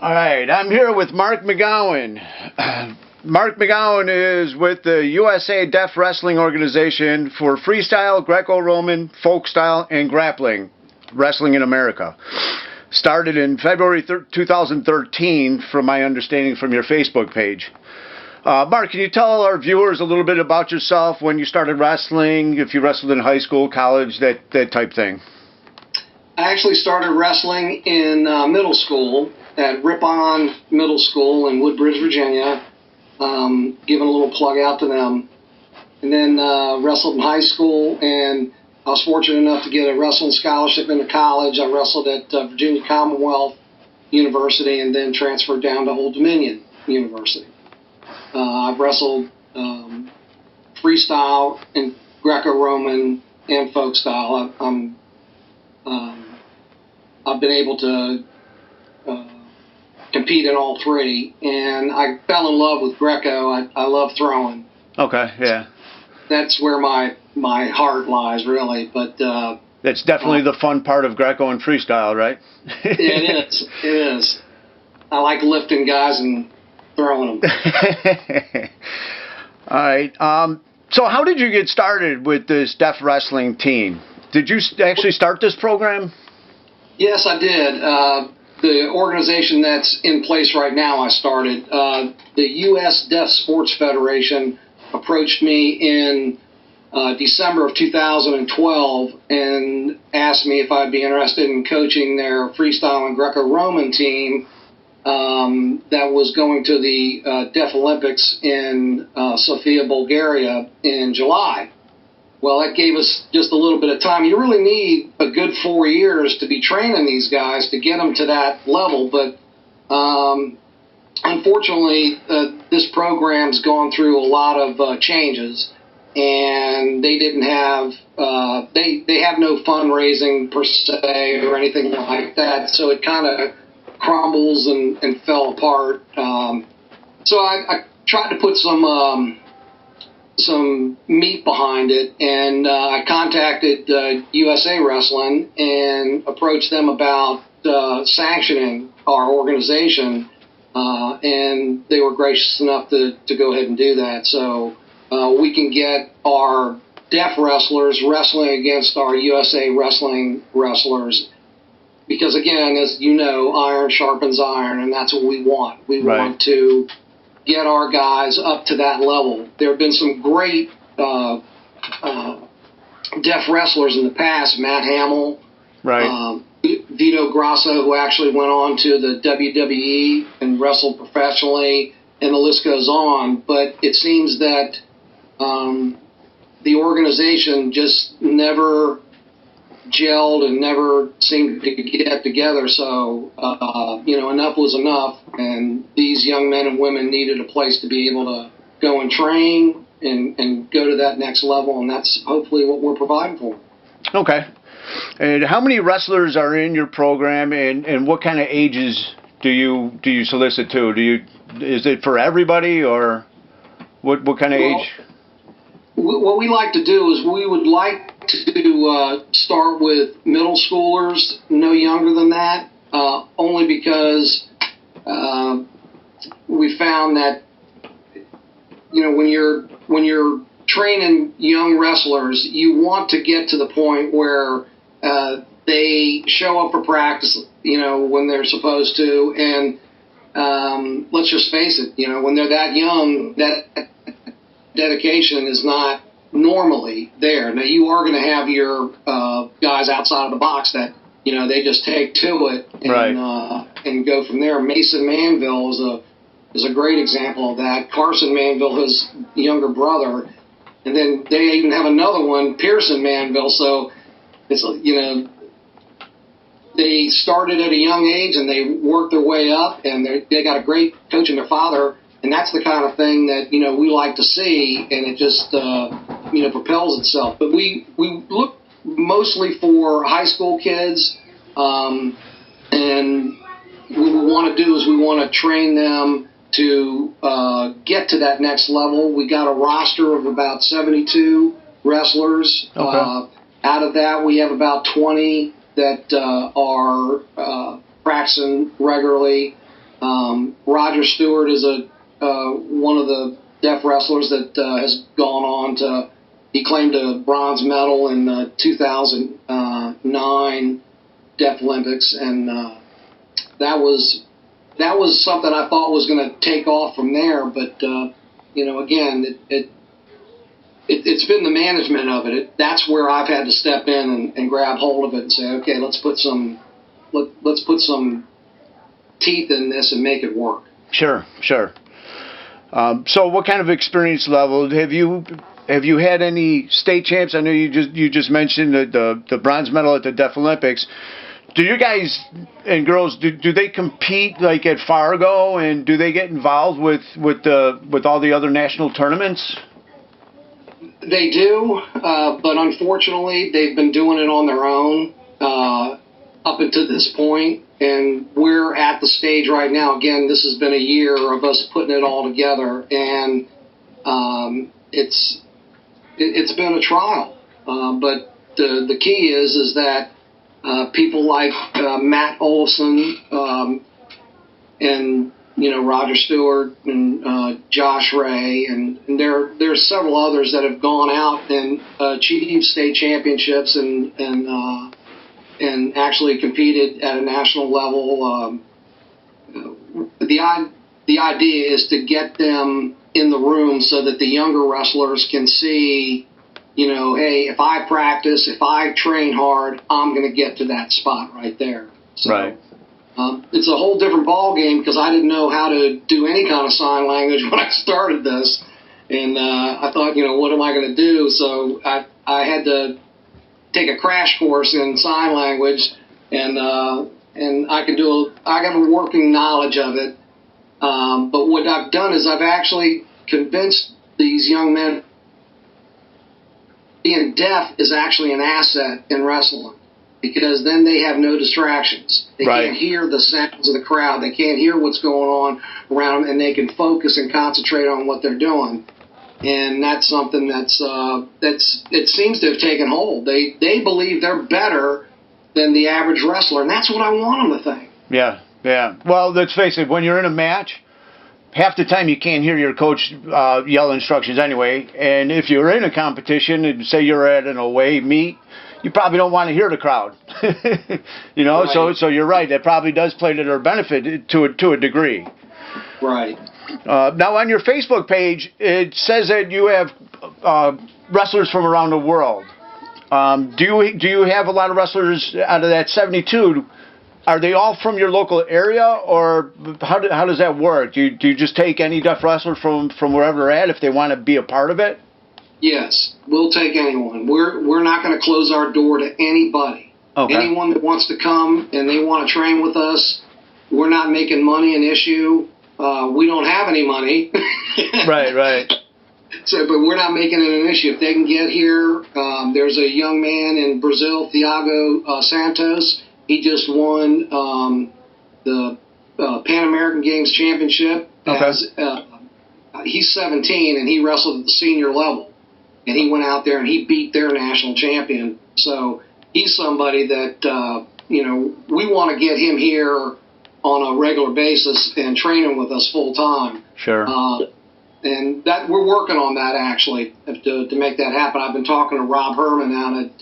All right, I'm here with Mark McGowan. Mark McGowan is with the USA Deaf Wrestling Organization for freestyle, greco-roman, folk style, and grappling wrestling in America. Started in February 2013, from my understanding from your Facebook page. Mark, can you tell our viewers a little bit about yourself, when you started wrestling, if you wrestled in high school, college, that type thing? I actually started wrestling in middle school at Ripon Middle School in Woodbridge, Virginia. Giving a little plug out to them. And then wrestled in high school, and I was fortunate enough to get a wrestling scholarship into college. I wrestled at Virginia Commonwealth University and then transferred down to Old Dominion University. I've wrestled freestyle and Greco-Roman and folk style. I've been able to compete in all three, and I fell in love with Greco. I love throwing. Okay, yeah. That's where my heart lies, really. But that's definitely the fun part of Greco and freestyle, right? It is. It is. I like lifting guys and throwing them. All right. So how did you get started with this deaf wrestling team? Did you actually start this program? Yes, I did. The organization that's in place right now, I started. The U.S. Deaf Sports Federation approached me in December of 2012 and asked me if I'd be interested in coaching their freestyle and Greco-Roman team that was going to the Deaf Olympics in Sofia, Bulgaria in July. Well, that gave us just a little bit of time. You really need a good 4 years to be training these guys to get them to that level. But unfortunately, this program's gone through a lot of changes, and they didn't have they have no fundraising per se or anything like that. So it kind of crumbles and fell apart. So I tried to put some meat behind it, and I contacted USA Wrestling and approached them about sanctioning our organization, and they were gracious enough to go ahead and do that. So we can get our deaf wrestlers wrestling against our USA Wrestling wrestlers, because again, as you know, iron sharpens iron, and that's what we want. We want to get our guys up to that level. There have been some great deaf wrestlers in the past. Matt Hamill, Vito Grasso, who actually went on to the WWE and wrestled professionally, and the list goes on. But it seems that the organization just never gelled and never seemed to get together. So, enough was enough, and these young men and women needed a place to be able to go and train and go to that next level, and that's hopefully what we're providing for them. Okay. And how many wrestlers are in your program, and what kind of ages do you solicit to? Is it for everybody, or what kind of age? What we like to do is we would like to start with middle schoolers, no younger than that, only because we found that when you're training young wrestlers, you want to get to the point where they show up for practice, when they're supposed to, and let's just face it, when they're that young, that dedication is not normally there. Now, you are going to have your guys outside of the box that they just take to it and go from there. Mason Manville is a great example of that. Carson Manville, his younger brother, and then they even have another one, Pearson Manville. So it's they started at a young age and they worked their way up, and they got a great coach in their father. And that's the kind of thing that, we like to see, and it just, propels itself. But we look mostly for high school kids, and what we want to do is we want to train them to get to that next level. We got a roster of about 72 wrestlers. Okay. Out of that, we have about 20 that are practicing regularly. Roger Stewart is one of the deaf wrestlers that has gone on to. He claimed a bronze medal in the 2009 Deaf Olympics, and that was something I thought was going to take off from there. But again, it's been the management of it. That's where I've had to step in and grab hold of it and say, okay, let's put some teeth in this and make it work. Sure. So what kind of experience level have you had any state champs? I know you just mentioned the bronze medal at the Deaf Olympics. Do you guys and girls do they compete like at Fargo, and do they get involved with all the other national tournaments? They do, but unfortunately they've been doing it on their own up until this point, and we're at the stage right now. Again, this has been a year of us putting it all together, and it's been a trial. But the key is that people like Matt Olson and Roger Stewart and Josh Ray and there's several others that have gone out and achieved state championships and actually competed at a national level. The idea is to get them in the room so that the younger wrestlers can see, hey, if I practice, if I train hard, I'm going to get to that spot right there. So, right. It's a whole different ball game because I didn't know how to do any kind of sign language when I started this, and I thought, what am I going to do? So I had to take a crash course in sign language, and I got a working knowledge of it. But what I've done is I've actually convinced these young men being deaf is actually an asset in wrestling, because then they have no distractions. They can't hear the sounds of the crowd. They can't hear what's going on around them, and they can focus and concentrate on what they're doing. And that's something it seems to have taken hold. They believe they're better than the average wrestler, and that's what I want them to think. Yeah. Well, let's face it, when you're in a match, half the time you can't hear your coach yell instructions anyway. And if you're in a competition and say you're at an away meet, you probably don't want to hear the crowd. Right. So you're right. That probably does play to their benefit to a degree. Right. Now on your Facebook page, it says that you have wrestlers from around the world. Do you have a lot of wrestlers out of that 72? Are they all from your local area, or how does that work? Do you just take any deaf wrestler from wherever they're at if they want to be a part of it? Yes, we'll take anyone. We're not going to close our door to anybody. Okay. Anyone that wants to come and they want to train with us, we're not making money an issue. We don't have any money. Right. So, but we're not making it an issue. If they can get here, there's a young man in Brazil, Thiago Santos. He just won the Pan American Games Championship. Okay. He's 17 and he wrestled at the senior level. And he went out there and he beat their national champion. So he's somebody that, we want to get him here on a regular basis and train him with us full time. Sure. And that we're working on that actually to make that happen. I've been talking to Rob Herman out at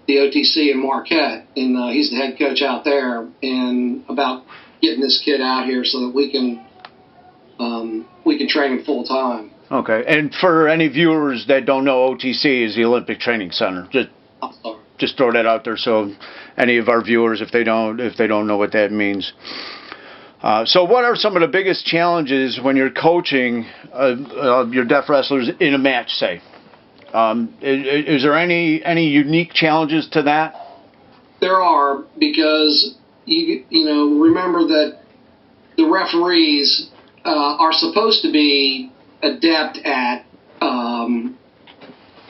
the OTC in Marquette, and he's the head coach out there, and about getting this kid out here so that we can train him full time. Okay. And for any viewers that don't know, OTC is the Olympic Training Center. Just throw that out there so any of our viewers, if they don't know what that means. So what are some of the biggest challenges when you're coaching your deaf wrestlers in a match, say? Is there any unique challenges to that? There are, because you remember that the referees are supposed to be adept at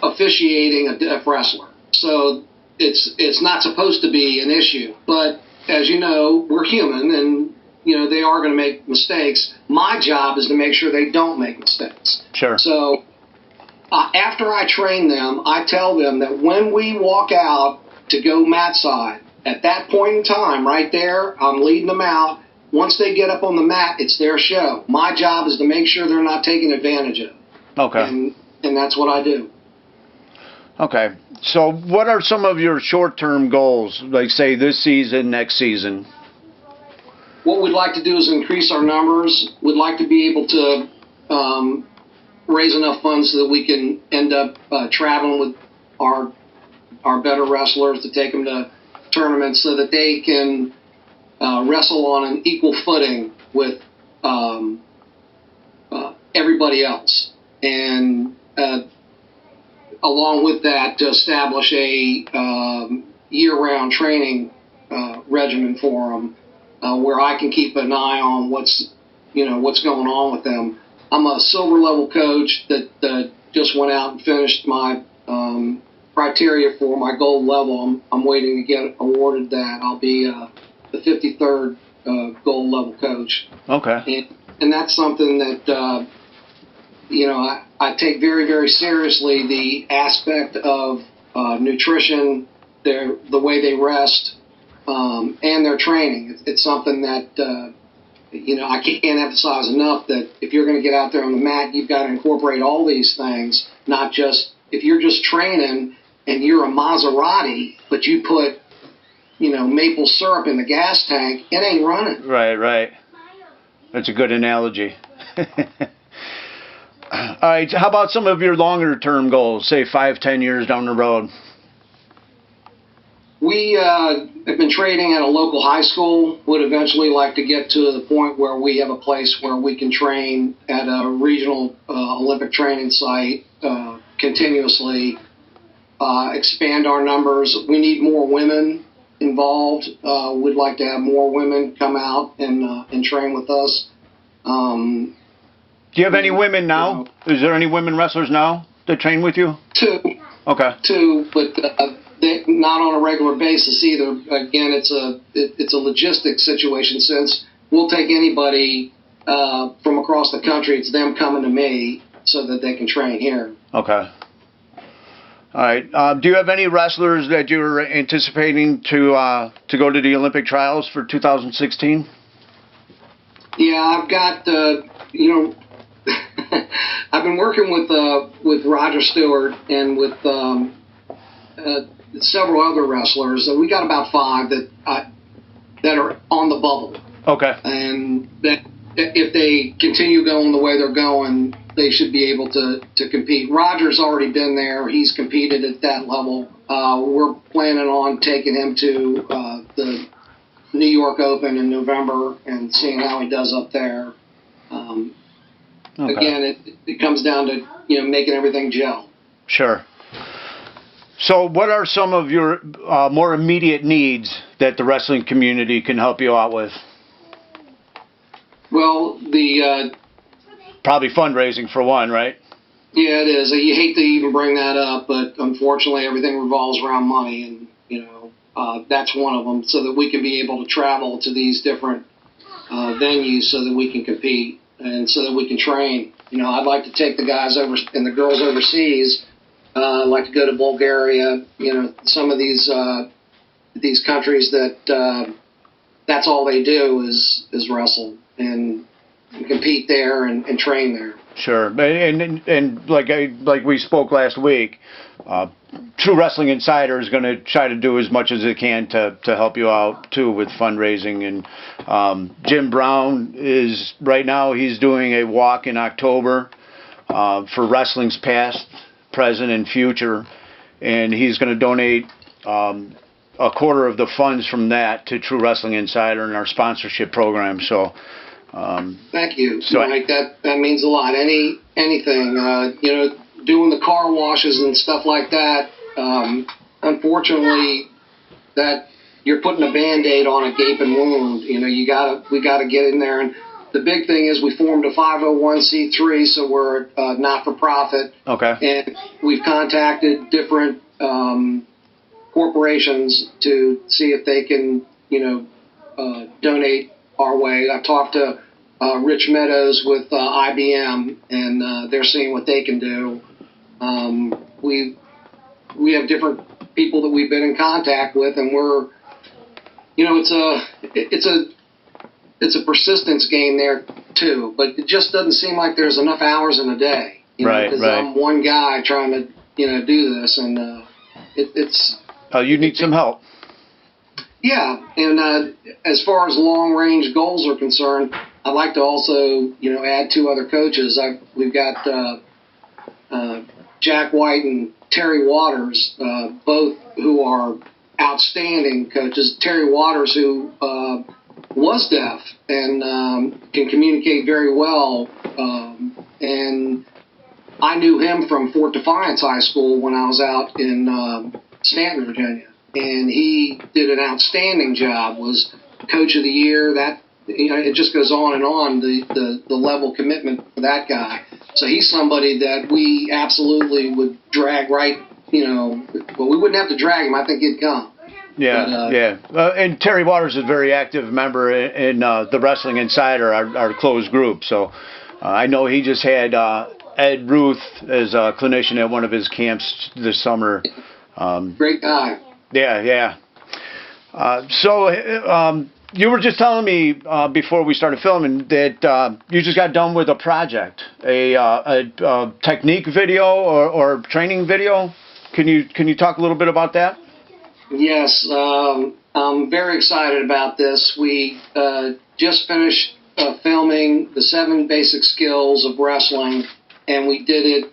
officiating a deaf wrestler. So it's not supposed to be an issue. But as you know, we're human, and they are going to make mistakes. My job is to make sure they don't make mistakes. Sure. So after I train them, I tell them that when we walk out to go mat side, at that point in time, right there, I'm leading them out. once they get up on the mat, it's their show. My job is to make sure they're not taken advantage of. Okay. And that's what I do. Okay. So what are some of your short-term goals, like say this season, next season? What we'd like to do is increase our numbers. We'd like to be able to raise enough funds so that we can end up traveling with our better wrestlers to take them to tournaments so that they can wrestle on an equal footing with everybody else. And along with that, to establish a year-round training regimen for them, where I can keep an eye on what's going on with them. I'm a silver level coach that just went out and finished my criteria for my gold level. I'm waiting to get awarded that. I'll be the 53rd gold level coach. Okay. And that's something that I take very, very seriously, the aspect of nutrition, the way they rest, and their training. It's something that I can't emphasize enough, that if you're going to get out there on the mat, you've got to incorporate all these things, not just, if you're just training and you're a Maserati, but you put, maple syrup in the gas tank, it ain't running. Right. That's a good analogy. All right, how about some of your longer-term goals, say 5-10 years down the road? We have been training at a local high school, would eventually like to get to the point where we have a place where we can train at a regional Olympic training site continuously, expand our numbers. We need more women involved. We'd like to have more women come out and train with us. Do you have any women now? Is there any women wrestlers now that train with you? Two. Okay. Two, but not on a regular basis either. Again, it's a logistics situation, since we'll take anybody from across the country. It's them coming to me so that they can train here. Okay. All right. Do you have any wrestlers that you're anticipating to go to the Olympic trials for 2016? Yeah, I've got I've been working with Roger Stewart and with several other wrestlers. We got about 5 that are on the bubble. Okay. And that if they continue going the way they're going, they should be able to compete. Roger's already been there. He's competed at that level. We're planning on taking him to the New York Open in November and seeing how he does up there. Okay. Again, it comes down to making everything gel. Sure. So what are some of your more immediate needs that the wrestling community can help you out with? Well, probably fundraising for one, right? Yeah, it is. You hate to even bring that up, but unfortunately everything revolves around money, and that's one of them, so that we can be able to travel to these different venues so that we can compete and so that we can train. I'd like to take the guys over and the girls overseas. I'd like to go to Bulgaria, some of these countries that that's all they do is wrestle and compete there and train there. Sure, and like we spoke last week, True Wrestling Insider is going to try to do as much as it can to help you out too with fundraising. And Jim Brown is right now, he's doing a walk in October for wrestling's past, present, and future, and he's going to donate a quarter of the funds from that to True Wrestling Insider and our sponsorship program. So. Thank you, Mike. That means a lot. Anything, doing the car washes and stuff like that. Unfortunately, that you're putting a Band-Aid on a gaping wound. We gotta get in there. And the big thing is we formed a 501c3, so we're not for profit. Okay. And we've contacted different corporations to see if they can, donate our way. I talked to Rich Meadows with IBM, and they're seeing what they can do. We have different people that we've been in contact with, and we're, it's it's a persistence game there too. But it just doesn't seem like there's enough hours in a day. Because I'm one guy trying to do this, and it's. Oh, you need some help. Yeah, and as far as long-range goals are concerned, I'd like to also, add 2 other coaches. We've got Jack White and Terry Waters, both who are outstanding coaches. Terry Waters, who was deaf and can communicate very well, and I knew him from Fort Defiance High School when I was out in Stanton, Virginia. And he did an outstanding job, was coach of the year. That it just goes on and on, the level of commitment for that guy. So he's somebody that we absolutely would drag right, well, we wouldn't have to drag him. I think he'd come. Yeah, and Terry Waters is a very active member in the Wrestling Insider, our closed group. So I know he just had Ed Ruth as a clinician at one of his camps this summer. Great guy. Yeah. So you were just telling me before we started filming that you just got done with a project, a technique video or training video. Can you talk a little bit about that? Yes, I'm very excited about this. We just finished filming the 7 basic skills of wrestling, and we did it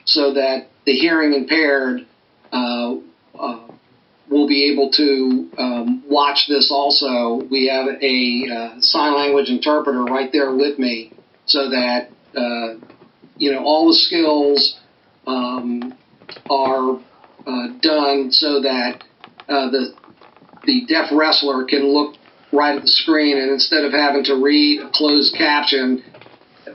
so that the hearing impaired will be able to watch this also. We have a sign language interpreter right there with me, so that all the skills are done so that the deaf wrestler can look right at the screen, and instead of having to read a closed caption,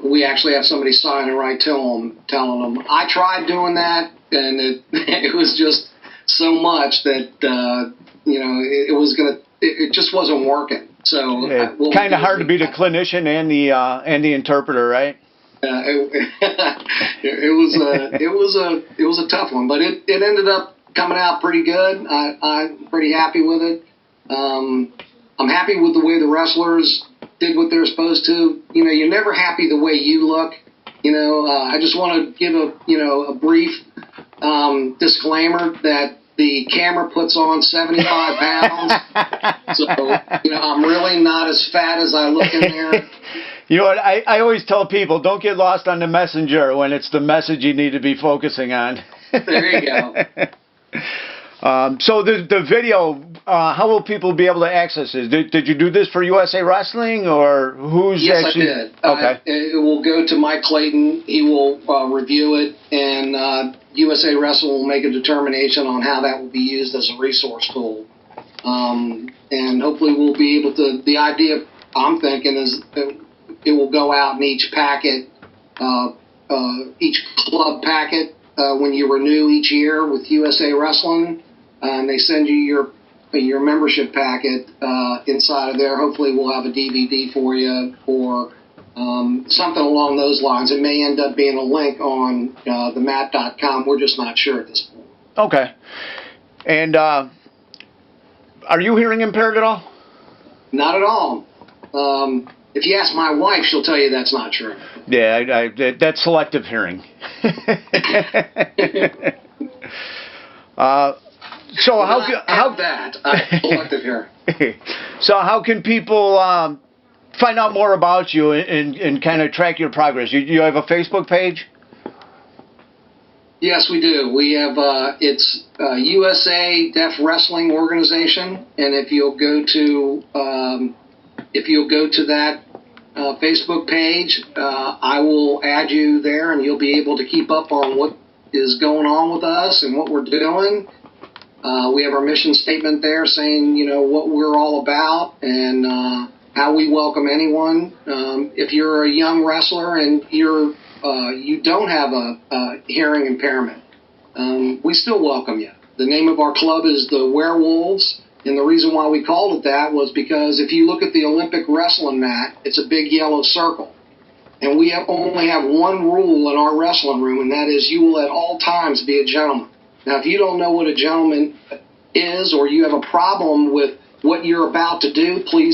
we actually have somebody signing right to them, telling them. I tried doing that, and it was just so much that it just wasn't working. So kind of hard to be the clinician and the interpreter, right? It was a tough one, but it ended up coming out pretty good. I'm pretty happy with it. I'm happy with the way the wrestlers did what they're supposed to. You're never happy the way you look. I just want to give a brief disclaimer that the camera puts on 75 pounds. So, I'm really not as fat as I look in there. You know what, I always tell people, don't get lost on the messenger when it's the message you need to be focusing on. There you go. So the video, how will people be able to access it? Did you do this for USA Wrestling, or who's yes, actually? Yes, I did. Okay. It will go to Mike Clayton. He will review it, and USA Wrestling will make a determination on how that will be used as a resource tool. And hopefully we'll be able to, the idea I'm thinking is that it will go out in each packet, each club packet, when you renew each year with USA Wrestling. And they send you your membership packet inside of there. Hopefully we'll have a DVD for you, or something along those lines. It may end up being a link on themat.com. We're just not sure at this point. Okay. And are you hearing impaired at all? Not at all. If you ask my wife, she'll tell you that's not true. Yeah, that's selective hearing. So selective hearing. So how can people find out more about you and kind of track your progress? You have a Facebook page? Yes, we do. We have it's USA Deaf Wrestling Organization, and if you'll go to that Facebook page, I will add you there, and you'll be able to keep up on what is going on with us and what we're doing. We have our mission statement there saying, what we're all about and how we welcome anyone. If you're a young wrestler and you don't have a hearing impairment, we still welcome you. The name of our club is the Werewolves, and the reason why we called it that was because if you look at the Olympic wrestling mat, it's a big yellow circle. And we only have one rule in our wrestling room, and that is you will at all times be a gentleman. Now, if you don't know what a gentleman is, or you have a problem with what you're about to do, please